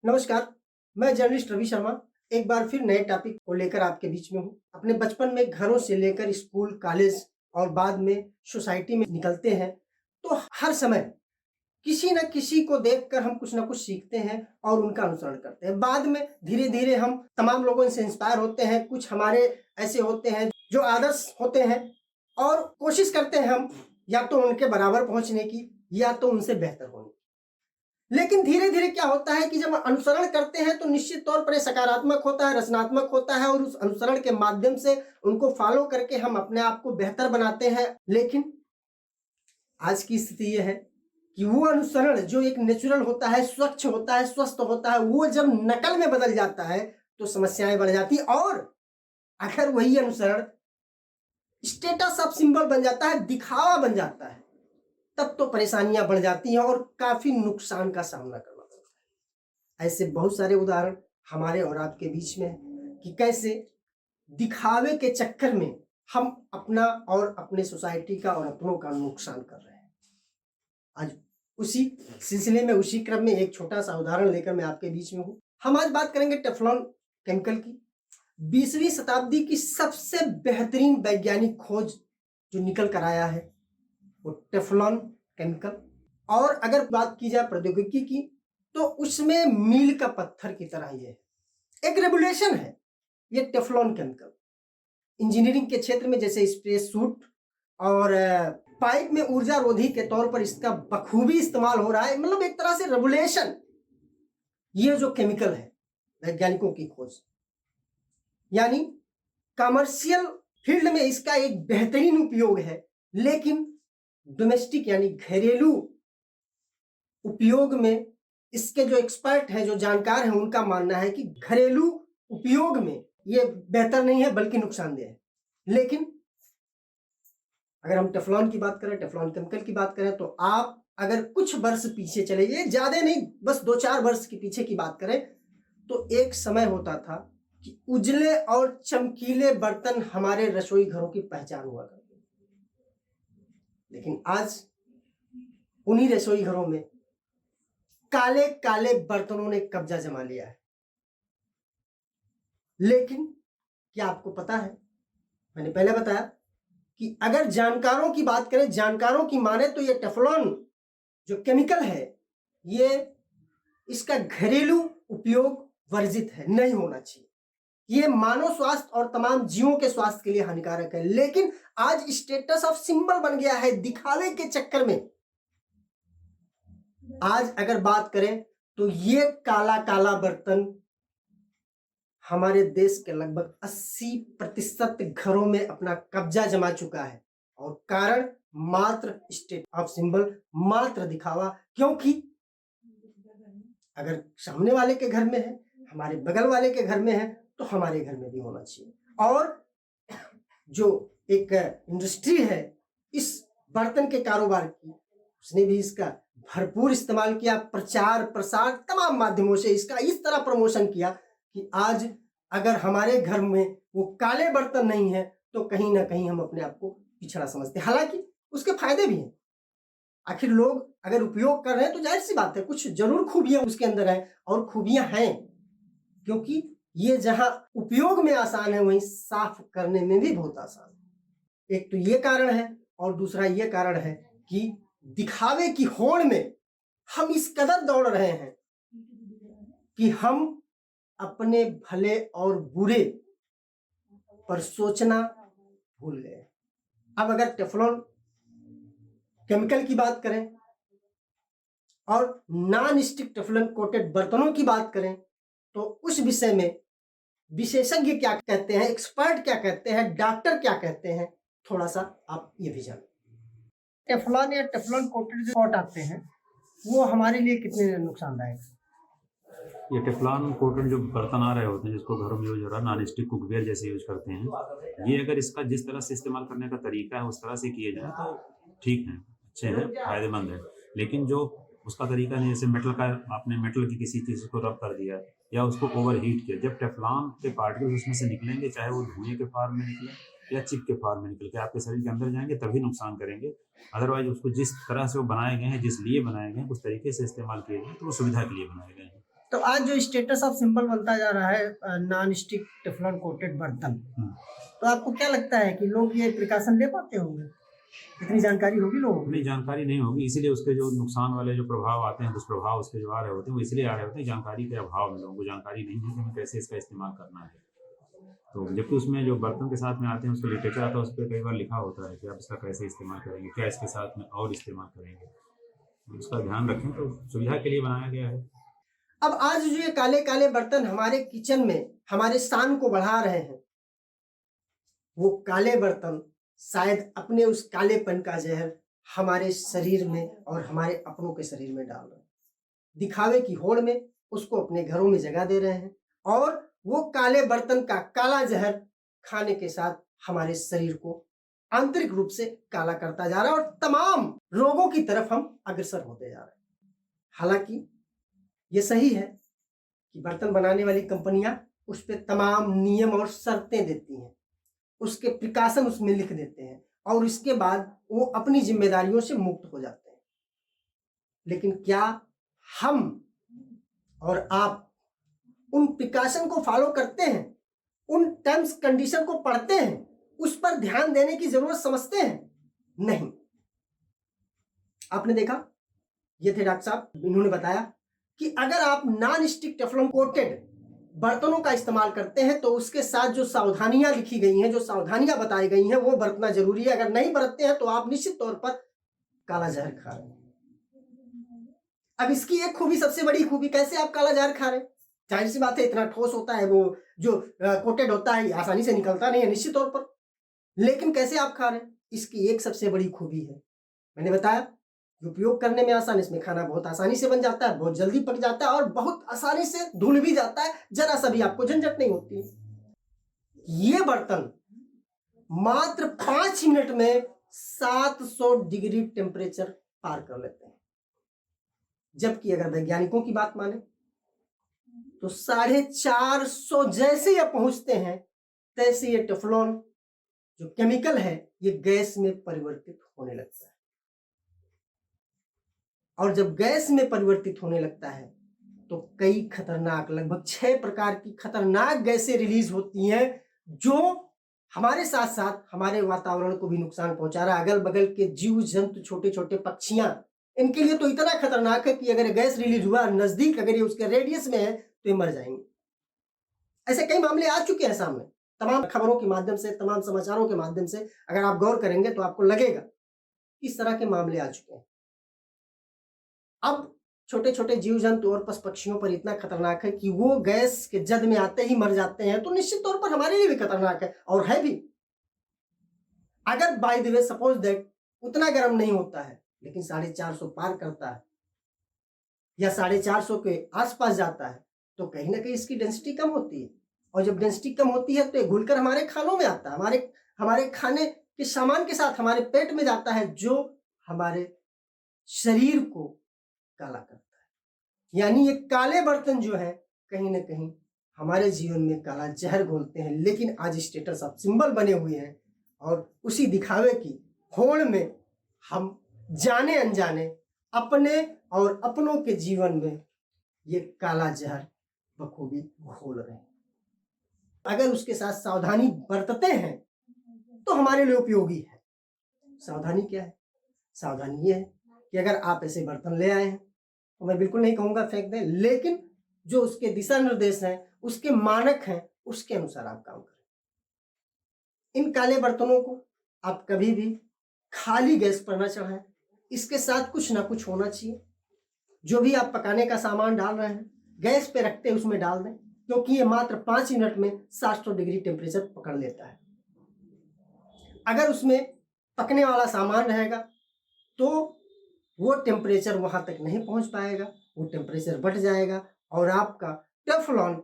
नमस्कार, मैं जर्नलिस्ट रवि शर्मा एक बार फिर नए टॉपिक को लेकर आपके बीच में हूँ। अपने बचपन में घरों से लेकर स्कूल, कॉलेज और बाद में सोसाइटी में निकलते हैं, तो हर समय किसी न किसी को देखकर हम कुछ न कुछ सीखते हैं और उनका अनुसरण करते हैं। बाद में धीरे-धीरे हम तमाम लोगों से इंस्पायर होते हैं, कुछ हमारे ऐसे होते हैं जो आदर्श होते हैं और कोशिश करते हैं हम या तो उनके बराबर पहुँचने की या तो उनसे बेहतर होने की। लेकिन धीरे-धीरे क्या होता है कि जब हम अनुसरण करते हैं तो निश्चित तौर पर ये सकारात्मक होता है, रचनात्मक होता है और उस अनुसरण के माध्यम से उनको फॉलो करके हम अपने आप को बेहतर बनाते हैं। लेकिन आज की स्थिति ये है कि वो अनुसरण जो एक नेचुरल होता है, स्वच्छ होता है, स्वस्थ होता है, वो जब नकल में बदल जाता है तो समस्याएं बढ़ जाती हैं। और अगर वही अनुसरण स्टेटस ऑफ सिंबल बन जाता है, दिखावा बन जाता है, तब तो परेशानियां बढ़ जाती हैं और काफी नुकसान का सामना करना पड़ता है। ऐसे बहुत सारे उदाहरण हमारे और आपके बीच में हैं कि कैसे दिखावे के चक्कर में हम अपना और अपने सोसाइटी का और अपनों का नुकसान कर रहे हैं। आज उसी सिलसिले में, उसी क्रम में एक छोटा सा उदाहरण लेकर मैं आपके बीच में हूं। हम आज बात करेंगे टेफ्लॉन केमिकल की। 20वीं शताब्दी की सबसे बेहतरीन वैज्ञानिक खोज जो निकल कर आया है वो टेफ्लॉन केमिकल। और अगर बात की जाए प्रौद्योगिकी की तो उसमें मील का पत्थर की तरह ये है, एक रेवोल्यूशन है ये टेफ्लॉन केमिकल। इंजीनियरिंग के क्षेत्र में जैसे स्पेस सूट और पाइप में ऊर्जा रोधी के तौर पर इसका बखूबी इस्तेमाल हो रहा है। मतलब एक तरह से रेवोल्यूशन ये जो केमिकल है, वैज्ञानिकों की खोज, यानी कमर्शियल फील्ड में इसका एक बेहतरीन उपयोग है, लेकिन डोमेस्टिक यानी घरेलू उपयोग में इसके जो एक्सपर्ट हैं, जो जानकार हैं, उनका मानना है कि घरेलू उपयोग में ये बेहतर नहीं है बल्कि नुकसानदेह है। लेकिन अगर हम टेफ्लॉन की बात करें, टेफ्लॉन केमिकल की बात करें, तो आप अगर कुछ वर्ष पीछे चले, ये ज्यादा नहीं, बस 2-4 वर्ष के पीछे की बात करें, तो एक समय होता था कि उजले और चमकीले बर्तन हमारे रसोई घरों की पहचान हुआ करती। लेकिन आज उन्हीं रसोई घरों में काले काले बर्तनों ने कब्जा जमा लिया है। लेकिन क्या आपको पता है, मैंने पहले बताया कि अगर जानकारों की बात करें, जानकारों की माने तो ये टेफ्लॉन जो केमिकल है, ये इसका घरेलू उपयोग वर्जित है, नहीं होना चाहिए। ये मानव स्वास्थ्य और तमाम जीवों के स्वास्थ्य के लिए हानिकारक है। लेकिन आज स्टेटस ऑफ सिंबल बन गया है दिखावे के चक्कर में। आज अगर बात करें तो ये काला काला बर्तन हमारे देश के लगभग 80% घरों में अपना कब्जा जमा चुका है। और कारण मात्र स्टेट ऑफ सिंबल, मात्र दिखावा। क्योंकि अगर सामने वाले के घर में है, हमारे बगल वाले के घर में है, तो हमारे घर में भी होना चाहिए। और जो एक इंडस्ट्री है इस बर्तन के कारोबार की, उसने भी इसका भरपूर इस्तेमाल किया, प्रचार प्रसार तमाम माध्यमों से इसका इस तरह प्रमोशन किया कि आज अगर हमारे घर में वो काले बर्तन नहीं है तो कहीं ना कहीं हम अपने आप को पिछड़ा समझते हैं। हालांकि उसके फायदे भी हैं। आखिर लोग अगर उपयोग कर रहे हैं तो जाहिर सी बात है कुछ जरूर खूबियां उसके अंदर है, और खूबियां हैं, क्योंकि ये जहां उपयोग में आसान है वहीं साफ करने में भी बहुत आसान है। एक तो ये कारण है, और दूसरा ये कारण है कि दिखावे की होड़ में हम इस कदर दौड़ रहे हैं कि हम अपने भले और बुरे पर सोचना भूल गए। अब अगर टेफ्लॉन केमिकल की बात करें और नॉन स्टिक टेफ्लॉन कोटेड बर्तनों की बात करें, तो उस विषय में विशेषज्ञ क्या कहते हैं, एक्सपर्ट क्या कहते हैं, डॉक्टर क्या कहते हैं, थोड़ा सा आप ये भी जानें। टेफ्लॉन या टेफ्लॉन कोटेड जो पॉट आते हैं वो हमारे लिए कितने नुकसानदायक है? ये टेफ्लॉन कोटेड जो बर्तन आ रहे होते हैं, जिसको घरों में यूज हो रहा है, नॉन स्टिक कुकवेयर जैसे यूज करते हैं, ये अगर इसका जिस तरह से इस्तेमाल करने का तरीका है उस तरह से किए जाए तो ठीक है, अच्छे हैं, फायदेमंद है। लेकिन जो उसका तरीका नहीं, जैसे मेटल का, आपने मेटल की किसी चीज़ को रब कर दिया या उसको ओवर हीट किया, जब टेफ्लॉन के पार्टिकल्स उसमें से निकलेंगे, चाहे वो धुएं के फॉर्म में निकले या चिप के फॉर्म में निकल के आपके शरीर के अंदर जाएंगे, तभी नुकसान करेंगे। अदरवाइज उसको जिस तरह से वो बनाए गए हैं, जिस लिए बनाए गए हैं, उस तरीके से इस्तेमाल किए गए तो वो सुविधा के लिए बनाए गए हैं। तो आज जो स्टेटस ऑफ सिंबल बनता जा रहा है नॉन स्टिक टेफलॉन कोटेड बर्तन, तो आपको क्या लगता है कि लोग ये प्रिकॉशन ले पाते होंगे? इतनी जानकारी होगी लोगों को? नहीं, जानकारी नहीं होगी, इसीलिए उसके जो नुकसान वाले जो प्रभाव आते हैं, दुष्प्रभाव उसके जो आ रहे होते हैं, वो इसलिए आ रहे होते हैं जानकारी के अभाव में। लोगों को जानकारी नहीं है कि हमें कैसे इसका इस्तेमाल करना है। तो जबकि उसमें जो बर्तन के साथ में आते हैं उसका लिटरेचर आता है, उस पर कई बार लिखा होता है कि आप इसका कैसे इस्तेमाल करेंगे, क्या इसके साथ में और इस्तेमाल करेंगे, उसका ध्यान रखें। तो सुविधा के लिए बनाया गया है। अब आज जो ये काले काले बर्तन हमारे किचन में हमारे शान को बढ़ा रहे हैं, वो काले बर्तन शायद अपने उस कालेपन का जहर हमारे शरीर में और हमारे अपनों के शरीर में डाल रहे हैं। दिखावे की होड़ में उसको अपने घरों में जगह दे रहे हैं और वो काले बर्तन का काला जहर खाने के साथ हमारे शरीर को आंतरिक रूप से काला करता जा रहा है और तमाम रोगों की तरफ हम अग्रसर होते जा रहे हैं। हालांकि ये सही है कि बर्तन बनाने वाली कंपनियां उस पर तमाम नियम और शर्तें देती हैं, उसके प्रिकॉशन उसमें लिख देते हैं और इसके बाद वो अपनी जिम्मेदारियों से मुक्त हो जाते हैं। लेकिन क्या हम और आप उन प्रिकॉशन को फॉलो करते हैं, उन टर्म्स कंडीशन को पढ़ते हैं, उस पर ध्यान देने की जरूरत समझते हैं? नहीं। आपने देखा, ये थे डॉक्टर साहब, इन्होंने बताया कि अगर आप नॉन स्टिक टेफलॉन कोटेड बर्तनों का इस्तेमाल करते हैं तो उसके साथ जो सावधानियां लिखी गई हैं, जो सावधानियां बताई गई हैं, वो बरतना जरूरी है। अगर नहीं बरतते हैं तो आप निश्चित तौर पर काला जहर खा रहे हैं। अब इसकी एक खूबी, सबसे बड़ी खूबी, कैसे आप काला जहर खा रहे हैं? जाहिर सी बात है, इतना ठोस होता है, वो जो कोटेड होता है आसानी से निकलता नहीं है निश्चित तौर पर। लेकिन कैसे आप खा रहे हैं, इसकी एक सबसे बड़ी खूबी है, मैंने बताया, उपयोग करने में आसान, इसमें खाना बहुत आसानी से बन जाता है, बहुत जल्दी पक जाता है और बहुत आसानी से धुल भी जाता है, जरा सा भी आपको झंझट नहीं होती है। ये बर्तन मात्र 5 मिनट में 700 डिग्री टेम्परेचर पार कर लेते हैं, जबकि अगर वैज्ञानिकों की बात माने तो 450 जैसे ये पहुंचते हैं तैसे ये टेफलॉन जो केमिकल है ये गैस में परिवर्तित होने लगता है। और जब गैस में परिवर्तित होने लगता है तो कई खतरनाक, लगभग 6 प्रकार की खतरनाक गैसें रिलीज होती हैं जो हमारे साथ साथ हमारे वातावरण को भी नुकसान पहुंचा रहा है। अगल बगल के जीव जंतु, छोटे छोटे पक्षियां, इनके लिए तो इतना खतरनाक है कि अगर गैस रिलीज हुआ नजदीक, अगर ये उसके रेडियस में है तो ये मर जाएंगे। ऐसे कई मामले आ चुके हैं सामने, तमाम खबरों के माध्यम से, तमाम समाचारों के माध्यम से अगर आप गौर करेंगे तो आपको लगेगा इस तरह के मामले आ चुके हैं। अब छोटे छोटे जीव जंतु और पशु पक्षियों पर इतना खतरनाक है कि वो गैस के जद में आते ही मर जाते हैं, तो निश्चित तौर पर हमारे लिए भी खतरनाक है और है भी। अगर by the way suppose that उतना गर्म नहीं होता है लेकिन 450 पार करता है या 450 के आसपास जाता है तो कहीं ना कहीं इसकी डेंसिटी कम होती है, और जब डेंसिटी कम होती है तो ये घुलकर हमारे खानों में आता है, हमारे खाने के सामान के साथ हमारे पेट में जाता है, जो हमारे शरीर को काला करता है। यानी ये काले बर्तन जो है कहीं ना कहीं हमारे जीवन में काला जहर घोलते हैं। लेकिन आज स्टेटस ऑफ सिंबल बने हुए हैं और उसी दिखावे की होड़ में हम जाने अनजाने अपने और अपनों के जीवन में ये काला जहर बखूबी घोल रहे हैं। अगर उसके साथ सावधानी बरतते हैं तो हमारे लिए उपयोगी है। सावधानी क्या है? सावधानी ये है कि अगर आप ऐसे बर्तन ले आए हैं तो मैं बिल्कुल नहीं कहूंगा फेंक दें, लेकिन जो उसके दिशा निर्देश हैं, उसके मानक हैं, उसके अनुसार आप काम करें। इन काले बर्तनों को आप कभी भी खाली गैस पर ना चढ़ाएं, इसके साथ कुछ ना कुछ होना चाहिए। जो भी आप पकाने का सामान डाल रहे हैं गैस पे रखते उसमें डाल दें, क्योंकि ये मात्र 5 मिनट में 700 डिग्री टेम्परेचर पकड़ लेता है। अगर उसमें पकने वाला सामान रहेगा तो वो टेम्परेचर वहां तक नहीं पहुंच पाएगा, वो टेम्परेचर बढ़ जाएगा और आपका टेफलॉन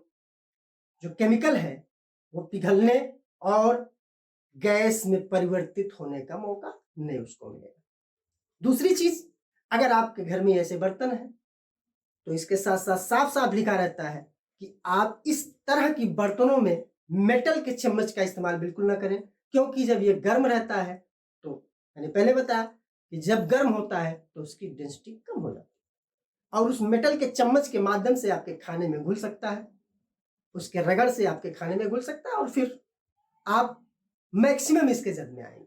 जो केमिकल है वो पिघलने और गैस में परिवर्तित होने का मौका नहीं उसको मिलेगा। दूसरी चीज, अगर आपके घर में ऐसे बर्तन हैं तो इसके साथ साथ साफ साफ लिखा रहता है कि आप इस तरह की बर्तनों में मेटल के चम्मच का इस्तेमाल बिल्कुल ना करें, क्योंकि जब ये गर्म रहता है तो मैंने पहले बताया कि जब गर्म होता है तो उसकी डेंसिटी कम हो जाती और उस मेटल के चम्मच के माध्यम से आपके खाने में घुल सकता है, उसके रगड़ से आपके खाने में घुल सकता है और फिर आप मैक्सिमम इसके जद में आएंगे।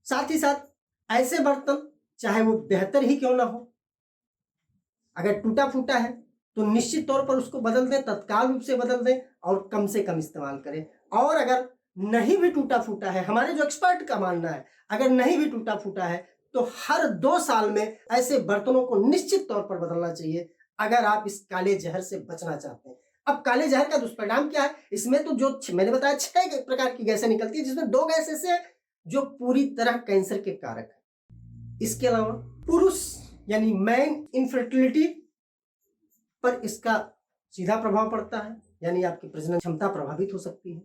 साथ ही साथ ऐसे बर्तन चाहे वो बेहतर ही क्यों ना हो, अगर टूटा फूटा है तो निश्चित तौर पर उसको बदल दें, तत्काल रूप से बदल दें और कम से कम इस्तेमाल करें। और अगर नहीं भी टूटा फूटा है, हमारे जो एक्सपर्ट का मानना है, अगर नहीं भी टूटा फूटा है तो हर 2 साल में ऐसे बर्तनों को निश्चित तौर पर बदलना चाहिए, अगर आप इस काले जहर से बचना चाहते हैं। अब काले जहर का दुष्परिणाम क्या है? इसमें तो जो मैंने बताया 6 प्रकार की गैसें निकलती है, जिसमें 2 गैस ऐसे हैं जो पूरी तरह कैंसर के कारक है। इसके अलावा पुरुष यानी मैन इनफर्टिलिटी पर इसका सीधा प्रभाव पड़ता है, यानी आपकी प्रजनन क्षमता प्रभावित हो सकती है।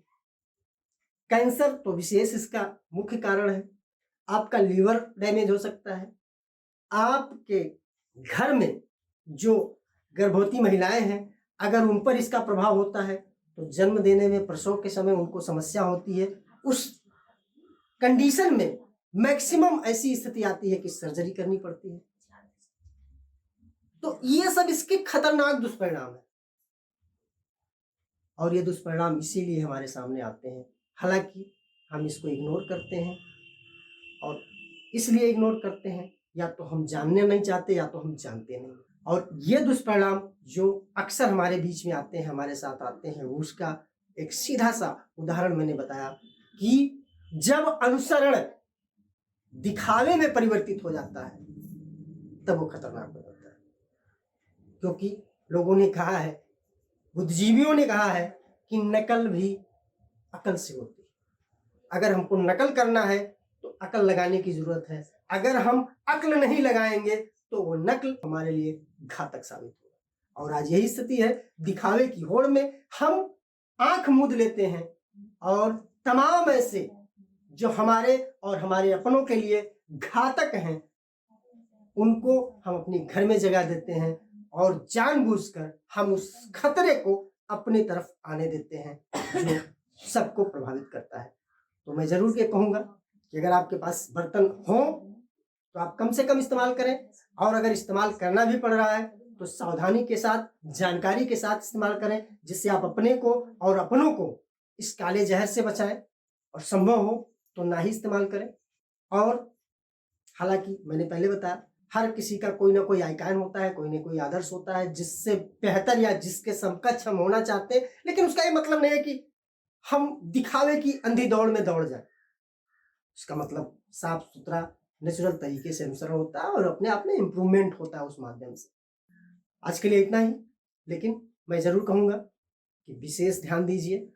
कैंसर तो विशेष इसका मुख्य कारण है। आपका लीवर डैमेज हो सकता है। आपके घर में जो गर्भवती महिलाएं हैं, अगर उन पर इसका प्रभाव होता है तो जन्म देने में, प्रसव के समय उनको समस्या होती है। उस कंडीशन में मैक्सिमम ऐसी स्थिति आती है कि सर्जरी करनी पड़ती है। तो ये सब इसके खतरनाक दुष्परिणाम है और ये दुष्परिणाम इसीलिए हमारे सामने आते हैं। हालांकि हम इसको इग्नोर करते हैं और इसलिए इग्नोर करते हैं, या तो हम जानने नहीं चाहते या तो हम जानते नहीं। और ये दुष्परिणाम जो अक्सर हमारे बीच में आते हैं, हमारे साथ आते हैं, वो उसका एक सीधा सा उदाहरण मैंने बताया कि जब अनुसरण दिखावे में परिवर्तित हो जाता है तब वो खतरनाक हो जाता है। क्योंकि लोगों ने कहा है, बुद्धिजीवियों ने कहा है कि नकल भी अकल से होती है। अगर हमको नकल करना है तो अकल लगाने की जरूरत है। अगर हम अक्ल नहीं लगाएंगे तो वो नकल हमारे लिए घातक साबित होगा। और आज यही स्थिति है, दिखावे की होड़ में हम आंख मूंद लेते हैं और तमाम ऐसे जो हमारे और हमारे अपनों के लिए घातक हैं उनको हम अपने घर में जगा देते हैं और जानबूझकर हम उस खतरे को अपनी तरफ आने देते हैं जो सबको प्रभावित करता है। तो मैं जरूर ये कहूँगा कि अगर आपके पास बर्तन हो तो आप कम से कम इस्तेमाल करें, और अगर इस्तेमाल करना भी पड़ रहा है तो सावधानी के साथ, जानकारी के साथ इस्तेमाल करें, जिससे आप अपने को और अपनों को इस काले जहर से बचाएं, और संभव हो तो ना ही इस्तेमाल करें। और हालांकि मैंने पहले बताया, हर किसी का कोई ना कोई आइकन होता है, कोई ना कोई आदर्श होता है जिससे बेहतर या जिसके समकक्ष हम होना चाहते हैं, लेकिन उसका ये मतलब नहीं है कि हम दिखावे की अंधी दौड़ में दौड़ जाए। उसका मतलब साफ सुथरा नेचुरल तरीके से अनुसरण होता है और अपने आप में इम्प्रूवमेंट होता है उस माध्यम से। आज के लिए इतना ही, लेकिन मैं जरूर कहूँगा कि विशेष ध्यान दीजिए,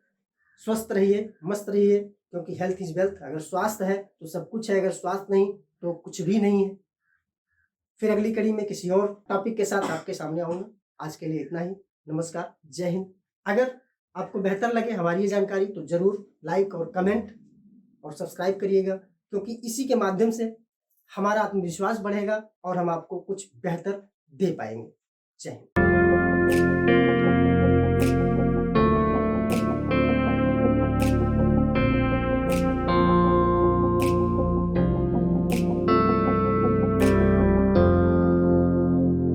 स्वस्थ रहिए, मस्त रहिए, क्योंकि हेल्थ इज वेल्थ। अगर स्वास्थ्य है तो सब कुछ है, अगर स्वास्थ्य नहीं तो कुछ भी नहीं है। फिर अगली कड़ी में किसी और टॉपिक के साथ आपके सामने आऊँगा। आज के लिए इतना ही। नमस्कार, जय हिंद। अगर आपको बेहतर लगे हमारी ये जानकारी तो जरूर लाइक और कमेंट और सब्सक्राइब करिएगा, क्योंकि इसी के माध्यम से हमारा आत्मविश्वास बढ़ेगा और हम आपको कुछ बेहतर दे पाएंगे। जय हिंद।